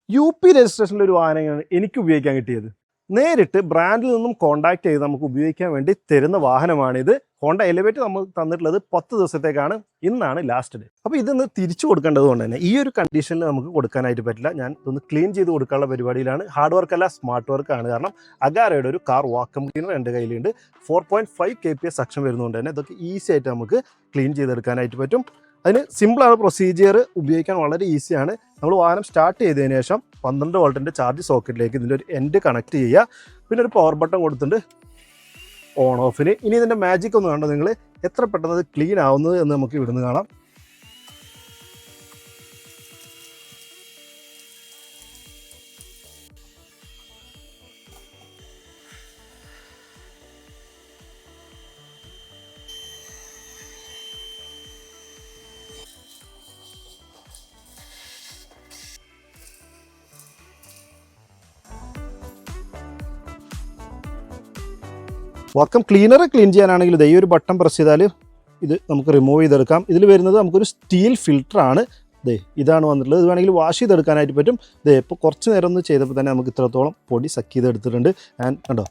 UP രജിസ്ട്രേഷനിൽ ഒരു വാഹനമാണ് എനിക്ക് ഉപയോഗിക്കാൻ കിട്ടിയത്. നേരിട്ട് ബ്രാൻഡിൽ നിന്നും കോൺടാക്ട് ചെയ്ത് നമുക്ക് ഉപയോഗിക്കാൻ വേണ്ടി തരുന്ന വാഹനമാണിത്. ഹോണ്ട എലിവേറ്റ് നമുക്ക് തന്നിട്ടുള്ളത് 10 ദിവസത്തേക്കാണ്. ഇന്നാണ് ലാസ്റ്റ് ഡേ. അപ്പോൾ ഇതൊന്ന് തിരിച്ചു കൊടുക്കേണ്ടത് കൊണ്ട് തന്നെ ഈ ഒരു കണ്ടീഷനിൽ നമുക്ക് കൊടുക്കാനായിട്ട് പറ്റില്ല. ഞാൻ ഇതൊന്ന് ക്ലീൻ ചെയ്ത് കൊടുക്കാനുള്ള പരിപാടിയിലാണ്. ഹാർഡ് വർക്ക് അല്ല, സ്മാർട്ട് വർക്കാണ്. കാരണം അഗാരയുടെ ഒരു കാർ വാക്വം ക്ലീനർ എൻ്റെ കയ്യിലുണ്ട്. 4.5 kPa സക്ഷൻ വരുന്നതുകൊണ്ട് തന്നെ ഇതൊക്കെ ഈസി ആയിട്ട് നമുക്ക് ക്ലീൻ ചെയ്തെടുക്കാനായിട്ട് പറ്റും. അതിന് സിമ്പിളാണ് പ്രൊസീജിയർ, ഉപയോഗിക്കാൻ വളരെ ഈസിയാണ്. നമ്മൾ വാഹനം സ്റ്റാർട്ട് ചെയ്തതിന് ശേഷം 12 വോൾട്ടിൻ്റെ ചാർജ് സോക്കറ്റിലേക്ക് ഇതിൻ്റെ ഒരു എൻഡ് കണക്ട് ചെയ്യുക. പിന്നെ ഒരു പവർ ബട്ടൺ കൊടുത്തിട്ടുണ്ട് ഓൺ ഓഫിന്. ഇനി ഇതിൻ്റെ മാജിക് ഒന്ന് കണ്ടോ നിങ്ങൾ, എത്ര പെട്ടെന്ന് അത് ക്ലീൻ ആവുന്നത് എന്ന് നമുക്ക് ഇവിടുന്ന് കാണാം. വാക്വം ക്ലീനർ ക്ലീൻ ചെയ്യാനാണെങ്കിൽ ഈ ഒരു ബട്ടൺ പ്രസ് ചെയ്താൽ ഇത് നമുക്ക് റിമൂവ് ചെയ്തെടുക്കാം. ഇതിൽ വരുന്നത് നമുക്കൊരു സ്റ്റീൽ ഫിൽറ്ററാണ്. ഇതാണ് വന്നിട്ടുള്ളത്. ഇത് വേണമെങ്കിൽ വാഷ് ചെയ്തെടുക്കാനായിട്ട് പറ്റും. ഇപ്പോൾ കുറച്ച് നേരം ഒന്ന് ചെയ്തപ്പോൾ തന്നെ നമുക്ക് ഇത്രത്തോളം പൊടി സക്ക് ചെയ്തെടുത്തിട്ടുണ്ട്. കണ്ടോ,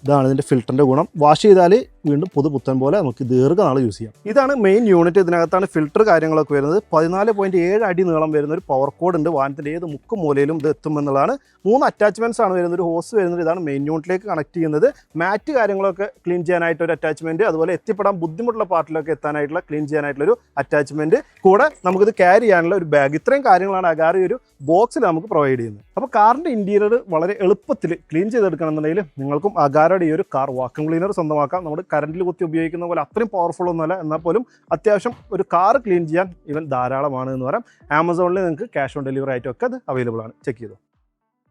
ഇതാണ് ഇതിൻ്റെ ഫിൽറ്ററിൻ്റെ ഗുണം. വാഷ് ചെയ്താൽ വീണ്ടും പുതുപുത്തൻ പോലെ നമുക്ക് ദീർഘനാൾ യൂസ് ചെയ്യാം. ഇതാണ് മെയിൻ യൂണിറ്റ്. ഇതിനകത്താണ് ഫിൽറ്റർ കാര്യങ്ങളൊക്കെ വരുന്നത്. 14.7 അടി നീളം വരുന്ന ഒരു പവർ കോഡ് ഉണ്ട്. വാഹനത്തിൻ്റെ ഏത് മുക്കും മൂലയിലും ഇത് എത്തുമെന്നുള്ളതാണ്. 3 അറ്റാച്ച്മെൻറ്റ്സ് ആണ് വരുന്നത്. ഒരു ഹോസ് വരുന്നത്. ഇതാണ് മെയിൻ യൂണിറ്റിലേക്ക് കണക്ട് ചെയ്യുന്നത്. മാറ്റ് കാര്യങ്ങളൊക്കെ ക്ലീൻ ചെയ്യാനായിട്ട് ഒരു അറ്റാച്ച്മെൻറ്റ്, അതുപോലെ എത്തിപ്പെടാൻ ബുദ്ധിമുട്ടുള്ള പാർട്ടിലൊക്കെ എത്താനായിട്ടുള്ള ക്ലീൻ ചെയ്യാനായിട്ടുള്ളൊരു അറ്റാച്ച്മെൻറ്റ്, കൂടെ നമുക്കിത് ക്യാരി ചെയ്യാനുള്ള ഒരു ബാഗ്. ഇത്രയും കാര്യങ്ങളാണ് അഗാര ഒരു ബോക്സിൽ നമുക്ക് പ്രൊവൈഡ് ചെയ്യുന്നത്. അപ്പോൾ കാറിൻ്റെ ഇൻറ്റീരിയർ വളരെ എളുപ്പത്തിൽ ക്ലീൻ ചെയ്തെടുക്കണമെന്നുണ്ടെങ്കിൽ നിങ്ങൾക്കും അഗാരയുടെ ഈ ഒരു കാർ വാക്വം ക്ലീനർ സ്വന്തമാക്കാം. നമ്മുടെ കറണ്ടിൽ കുത്തി ഉപയോഗിക്കുന്ന പോലെ അത്രയും പവർഫുൾ ഒന്നുമല്ല, എന്നാൽ പോലും അത്യാവശ്യം ഒരു കാർ ക്ലീൻ ചെയ്യാൻ ഇവൻ ധാരാളമാണ് എന്ന് പറയാം. ആമസോണിൽ നിങ്ങൾക്ക് ക്യാഷ് ഓൺ ഡെലിവറി ആയിട്ടൊക്കെ അത് അവൈലബിൾ ആണ്. ചെക്ക് ചെയ്തോ.